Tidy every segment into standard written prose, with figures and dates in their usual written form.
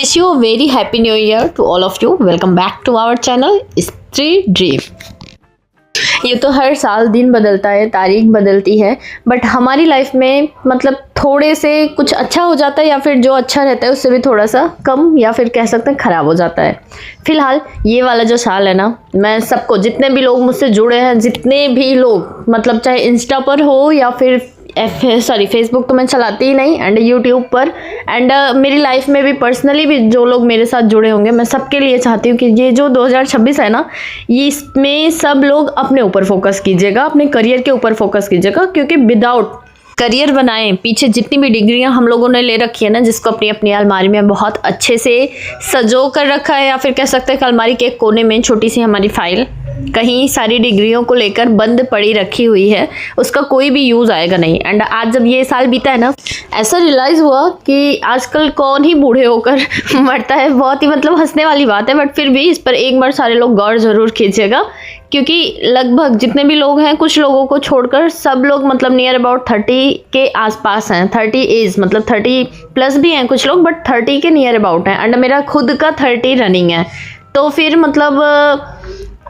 wish you a very happy new year to all of you. Welcome back to our channel Street Dream. ये तो हर साल दिन बदलता है, तारीख बदलती है, बट हमारी लाइफ में मतलब थोड़े से कुछ अच्छा हो जाता है या फिर जो अच्छा रहता है उससे भी थोड़ा सा कम या फिर कह सकते हैं ख़राब हो जाता है। फिलहाल ये वाला जो साल है ना, मैं सबको, जितने भी लोग मुझसे जुड़े हैं, जितने भी लोग मतलब चाहे इंस्टा पर हो या फिर फेसबुक तो मैं चलाती ही नहीं, एंड यूट्यूब पर एंड मेरी लाइफ में भी पर्सनली भी जो लोग मेरे साथ जुड़े होंगे, मैं सबके लिए चाहती हूँ कि ये जो 2026 है ना, ये इसमें सब लोग अपने ऊपर फोकस कीजिएगा, अपने करियर के ऊपर फोकस कीजिएगा, क्योंकि विदाउट करियर बनाएं, पीछे जितनी भी डिग्रियां हम लोगों ने ले रखी है ना, जिसको अपनी अपनी अलमारी में बहुत अच्छे से सजो कर रखा है, या फिर कह सकते हैं कि अलमारी के एक कोने में छोटी सी हमारी फाइल कहीं सारी डिग्रियों को लेकर बंद पड़ी रखी हुई है, उसका कोई भी यूज़ आएगा नहीं। एंड आज जब ये साल बीता है ना, ऐसा रियलाइज़ हुआ कि आजकल कौन ही बूढ़े होकर मरता है। बहुत ही मतलब हंसने वाली बात है, बट फिर भी इस पर एक बार सारे लोग गौर ज़रूर कीजिएगा, क्योंकि लगभग जितने भी लोग हैं, कुछ लोगों को छोड़कर सब लोग मतलब नियर अबाउट 30 के आसपास हैं। 30 एज मतलब 30 प्लस भी हैं कुछ लोग, बट 30 के नियर अबाउट हैं। एंड मेरा खुद का 30 रनिंग है। तो फिर मतलब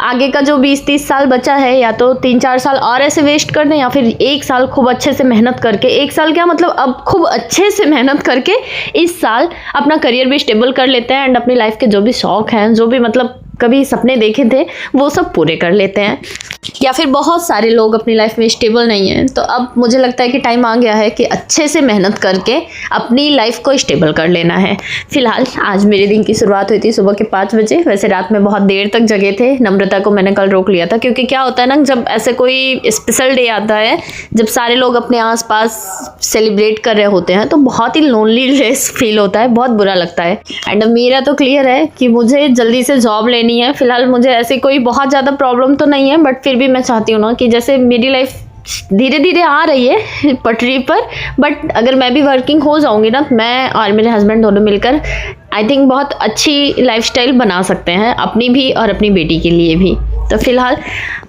आगे का जो 20-30 साल बचा है, या तो 3-4 साल और ऐसे वेस्ट कर दें, या फिर एक साल खूब अच्छे से मेहनत करके, एक साल क्या मतलब अब खूब अच्छे से मेहनत करके इस साल अपना करियर भी स्टेबल कर लेते हैं, एंड अपनी लाइफ के जो भी शौक हैं, जो भी मतलब कभी सपने देखे थे, वो सब पूरे कर लेते हैं। या फिर बहुत सारे लोग अपनी लाइफ में स्टेबल नहीं हैं, तो अब मुझे लगता है कि टाइम आ गया है कि अच्छे से मेहनत करके अपनी लाइफ को स्टेबल कर लेना है। फिलहाल आज मेरे दिन की शुरुआत हुई थी सुबह के 5 बजे। वैसे रात में बहुत देर तक जगे थे। नम्रता को मैंने कल रोक लिया था, क्योंकि क्या होता है ना, जब ऐसे कोई स्पेशल डे आता है, जब सारे लोग अपने आसपास सेलिब्रेट कर रहे होते हैं, तो बहुत ही लोनलीनेस फील होता है, बहुत बुरा लगता है। एंड मेरा तो क्लियर है कि मुझे जल्दी से जॉब लेनी है। फिलहाल मुझे ऐसी कोई बहुत ज़्यादा प्रॉब्लम तो नहीं है, बट फिर भी मैं चाहती हूँ ना कि जैसे मेरी लाइफ धीरे धीरे आ रही है पटरी पर, बट अगर मैं भी वर्किंग हो जाऊंगी ना, मैं और मेरे हस्बैंड दोनों मिलकर आई थिंक बहुत अच्छी लाइफस्टाइल बना सकते हैं, अपनी भी और अपनी बेटी के लिए भी। तो फिलहाल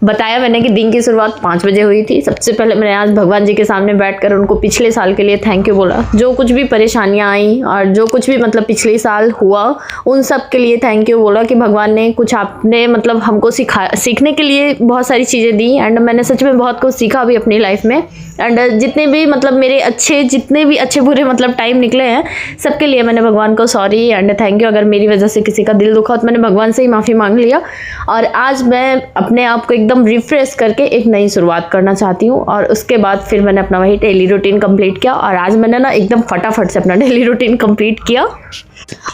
बताया मैंने कि दिन की शुरुआत 5 बजे हुई थी। सबसे पहले मैंने आज भगवान जी के सामने बैठकर उनको पिछले साल के लिए थैंक यू बोला। जो कुछ भी परेशानियां आई और जो कुछ भी मतलब पिछले साल हुआ, उन सब के लिए थैंक यू बोला कि भगवान ने कुछ आपने मतलब हमको सीखने के लिए बहुत सारी चीज़ें दी, एंड मैंने सच में बहुत कुछ सीखा भी अपनी लाइफ में। एंड जितने भी मतलब मेरे जितने भी अच्छे बुरे मतलब टाइम निकले हैं, सबके लिए मैंने भगवान को सॉरी एंड थैंक यू। अगर मेरी वजह से किसी का दिल दुखा तो मैंने भगवान से ही माफ़ी मांग लिया, और आज मैं अपने आप को एकदम रिफ्रेश करके एक नई शुरुआत करना चाहती हूँ। और उसके बाद फिर मैंने अपना वही डेली रूटीन कंप्लीट किया, और आज मैंने ना एकदम फटाफट से अपना डेली रूटीन कंप्लीट किया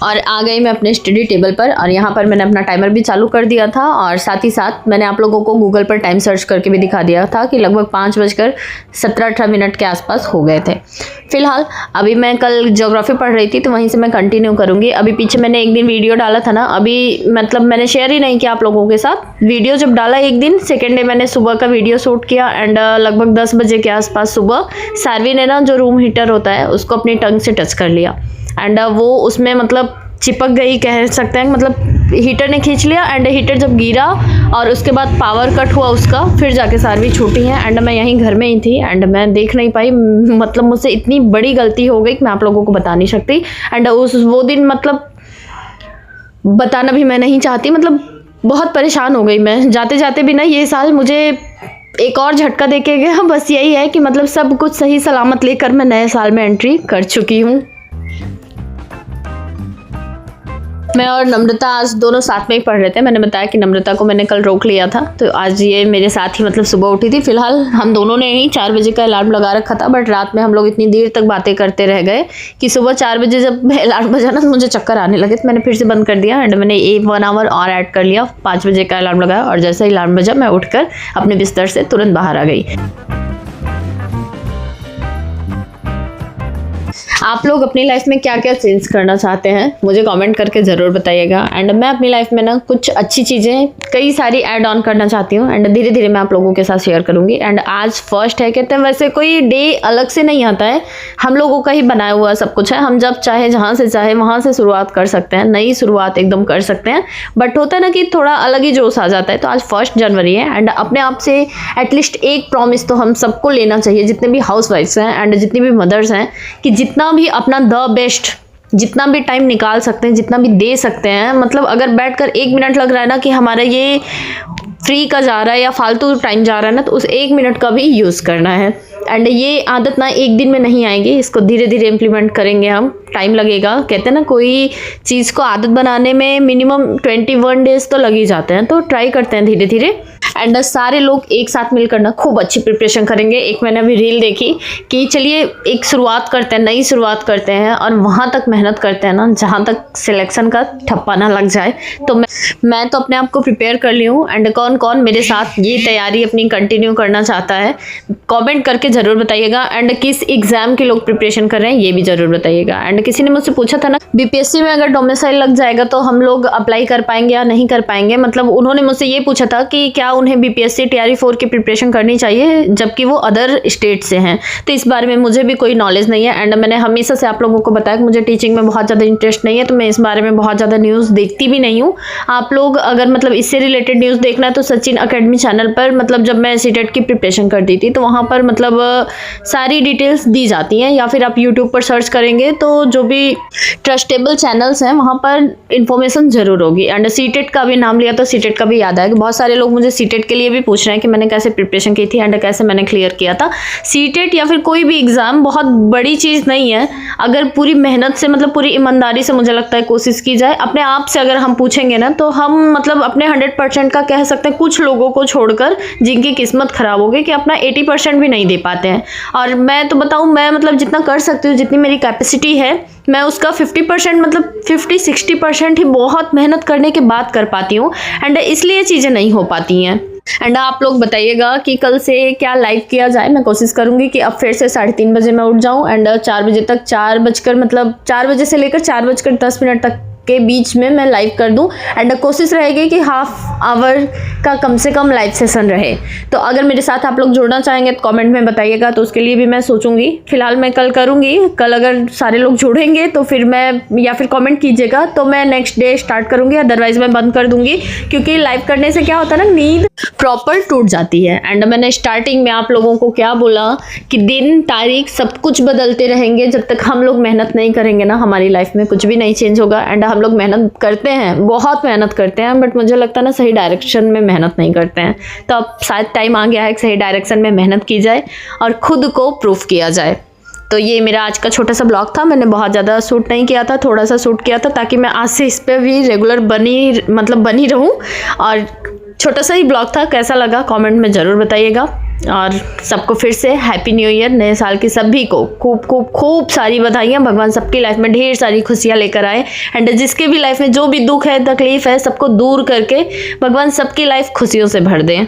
और आ गई मैं अपने स्टडी टेबल पर। और यहाँ पर मैंने अपना टाइमर भी चालू कर दिया था, और साथ ही साथ मैंने आप लोगों को गूगल पर टाइम सर्च करके भी दिखा दिया था कि लगभग 5:17-18 के आसपास हो गए थे। फिलहाल अभी मैं कल ज्योग्राफी पढ़ रही थी, तो वहीं से मैं कंटिन्यू करूँगी। अभी पीछे मैंने एक दिन वीडियो डाला था ना, अभी मतलब मैंने शेयर ही नहीं किया आप लोगों के साथ। वीडियो जब डाला एक दिन, सेकेंड डे मैंने सुबह का वीडियो शूट किया, एंड लगभग 10 बजे के आसपास सुबह सार्वी ने ना जो रूम हीटर होता है उसको अपनी टंग से टच कर लिया, एंड वो उसमें मतलब चिपक गई कह सकते हैं, मतलब हीटर ने खींच लिया। एंड हीटर जब गिरा और उसके बाद पावर कट हुआ उसका, फिर जाके सार्वी छूटी है। एंड मैं यहीं घर में ही थी, एंड मैं देख नहीं पाई। मतलब मुझसे इतनी बड़ी गलती हो गई कि मैं आप लोगों को बता नहीं सकती। एंड वो दिन मतलब बताना भी मैं नहीं चाहती, मतलब बहुत परेशान हो गई मैं जाते जाते भी ना। ये साल मुझे एक और झटका दे के गया। बस यही है कि मतलब सब कुछ सही सलामत लेकर मैं नए साल में एंट्री कर चुकी हूँ। मैं और नम्रता आज दोनों साथ में ही पढ़ रहे थे। मैंने बताया कि नम्रता को मैंने कल रोक लिया था, तो आज ये मेरे साथ ही मतलब सुबह उठी थी। फिलहाल हम दोनों ने ही 4 बजे का अलार्म लगा रखा था, बट रात में हम लोग इतनी देर तक बातें करते रह गए कि सुबह 4 बजे जब अलार्म बजा ना, तो मुझे चक्कर आने लगे, तो मैंने फिर से बंद कर दिया। एंड मैंने 1 आवर और ऐड कर लिया, 5 बजे का अलार्म लगाया, और जैसे ही अलार्म बजा मैं उठकर अपने बिस्तर से तुरंत बाहर आ गई। आप लोग अपनी लाइफ में क्या क्या चेंज करना चाहते हैं, मुझे कमेंट करके ज़रूर बताइएगा। एंड मैं अपनी लाइफ में ना कुछ अच्छी चीज़ें कई सारी ऐड ऑन करना चाहती हूँ, एंड धीरे धीरे मैं आप लोगों के साथ शेयर करूँगी। एंड आज फर्स्ट है, कहते हैं वैसे कोई डे अलग से नहीं आता है, हम लोगों का ही बनाया हुआ सब कुछ है। हम जब चाहे जहाँ से चाहे वहाँ से शुरुआत कर सकते हैं, नई शुरुआत एकदम कर सकते हैं। बट होता है ना कि थोड़ा अलग ही जोश आ जाता है। तो आज 1 जनवरी है, एंड अपने आप से एटलीस्ट एक प्रॉमिस तो हम सबको लेना चाहिए, जितने भी हाउस वाइफ्स हैं एंड जितनी भी मदर्स हैं, कि जितना भी अपना द बेस्ट जितना भी टाइम निकाल सकते हैं, जितना भी दे सकते हैं, मतलब अगर बैठकर 1 मिनट लग रहा है ना कि हमारा ये फ्री का जा रहा है या फालतू टाइम जा रहा है ना, तो उस 1 मिनट का भी यूज़ करना है। एंड ये आदत ना एक दिन में नहीं आएगी, इसको धीरे धीरे इम्प्लीमेंट करेंगे हम, टाइम लगेगा। कहते हैं ना कोई चीज़ को आदत बनाने में मिनिमम 21 डेज तो लग ही जाते हैं, तो ट्राई करते हैं धीरे धीरे। एंड सारे लोग एक साथ मिलकर ना खूब अच्छी प्रिपरेशन करेंगे। एक मैंने अभी रील देखी कि चलिए एक शुरुआत करते हैं, नई शुरुआत करते हैं और वहाँ तक मेहनत करते हैं ना जहाँ तक सिलेक्शन का ठप्पा ना लग जाए। तो मैं तो अपने आप को प्रिपेयर कर ली हूँ। एंड कौन कौन मेरे साथ ये तैयारी अपनी कंटिन्यू करना चाहता है कमेंट करके ज़रूर बताइएगा। एंड किस एग्ज़ाम के लोग प्रिपरेशन कर रहे हैं ये भी ज़रूर बताइएगा। एंड किसी ने मुझसे पूछा था ना बीपीएससी में अगर डोमिसाइल लग जाएगा तो हम लोग अप्लाई कर पाएंगे या नहीं कर पाएंगे। मतलब उन्होंने मुझसे ये पूछा था कि क्या उन्हें बीपीएससी टीआरई 4 की प्रिपरेशन करनी चाहिए जबकि वो अदर स्टेट से हैं। तो इस बारे में मुझे भी कोई नॉलेज नहीं है। एंड मैंने हमेशा से आप लोगों को बताया कि मुझे टीचिंग में बहुत ज़्यादा इंटरेस्ट नहीं है, तो मैं इस बारे में बहुत ज़्यादा न्यूज़ देखती भी नहीं हूँ। आप लोग अगर मतलब इससे रिलेटेड न्यूज़ देखना है तो सचिन अकेडमी चैनल पर, मतलब जब मैं सीटेट की प्रिपरेशन करती थी तो वहाँ पर मतलब सारी डिटेल्स दी जाती हैं, या फिर आप यूट्यूब पर सर्च करेंगे तो जो भी ट्रस्टेबल चैनल्स हैं वहाँ पर इंफॉर्मेशन ज़रूर होगी। एंड सीटेट का भी नाम लिया तो सीटेट का भी याद आया कि बहुत सारे लोग मुझे सीटेट के लिए भी पूछ रहे हैं कि मैंने कैसे प्रिपरेशन की थी एंड कैसे मैंने क्लियर किया था। सीटेट या फिर कोई भी एग्ज़ाम बहुत बड़ी चीज़ नहीं है। अगर पूरी मेहनत से, मतलब पूरी ईमानदारी से मुझे लगता है कोशिश की जाए, अपने आप से अगर हम पूछेंगे ना तो हम मतलब अपने 100% का कह सकते हैं, कुछ लोगों को छोड़कर जिनकी किस्मत ख़राब हो गई कि अपना 80% भी नहीं दे पाते हैं। और मैं तो बताऊँ, मैं मतलब जितना कर सकती हूँ, जितनी मेरी कैपेसिटी है, मैं उसका 50% मतलब 50-60% ही बहुत मेहनत करने के बाद कर पाती हूँ। एंड इसलिए चीज़ें नहीं हो पाती हैं। एंड आप लोग बताइएगा कि कल से क्या लाइव किया जाए। मैं कोशिश करूंगी कि अब फिर से 3:30 बजे मैं उठ जाऊं एंड 4 बजे तक 4 बजे से लेकर 4:10 तक के बीच में मैं लाइव कर दूं। एंड कोशिश रहेगी कि हाफ आवर का कम से कम लाइव सेशन रहे। तो अगर मेरे साथ आप लोग जुड़ना चाहेंगे तो कमेंट में बताइएगा, तो उसके लिए भी मैं सोचूंगी। फिलहाल मैं कल करूंगी, कल अगर सारे लोग जुड़ेंगे तो फिर मैं, या फिर कमेंट कीजिएगा तो मैं नेक्स्ट डे स्टार्ट करूंगी, अदरवाइज मैं बंद कर दूंगी। क्योंकि लाइव करने से क्या होता है ना, नींद प्रॉपर टूट जाती है। एंड मैंने स्टार्टिंग में आप लोगों को क्या बोला कि दिन तारीख सब कुछ बदलते रहेंगे। जब तक हम लोग मेहनत नहीं करेंगे ना हमारी लाइफ में कुछ भी नहीं चेंज होगा। एंड हम लोग मेहनत करते हैं, बहुत मेहनत करते हैं, बट मुझे लगता है ना सही डायरेक्शन में मेहनत नहीं करते हैं। तो अब शायद टाइम आ गया है कि सही डायरेक्शन में मेहनत की जाए और खुद को प्रूफ किया जाए। तो ये मेरा आज का छोटा सा ब्लॉग था। मैंने बहुत ज़्यादा शूट नहीं किया था, थोड़ा सा शूट किया था ताकि मैं आज से इस पर भी रेगुलर बनी रहूँ। और छोटा सा ही ब्लॉग था, कैसा लगा कमेंट में ज़रूर बताइएगा। और सबको फिर से हैप्पी न्यू ईयर, नए साल की सभी को खूब खूब खूब सारी बधाइयाँ। भगवान सबकी लाइफ में ढेर सारी खुशियाँ लेकर आए। एंड जिसके भी लाइफ में जो भी दुख है, तकलीफ है, सबको दूर करके भगवान सबकी लाइफ खुशियों से भर दें।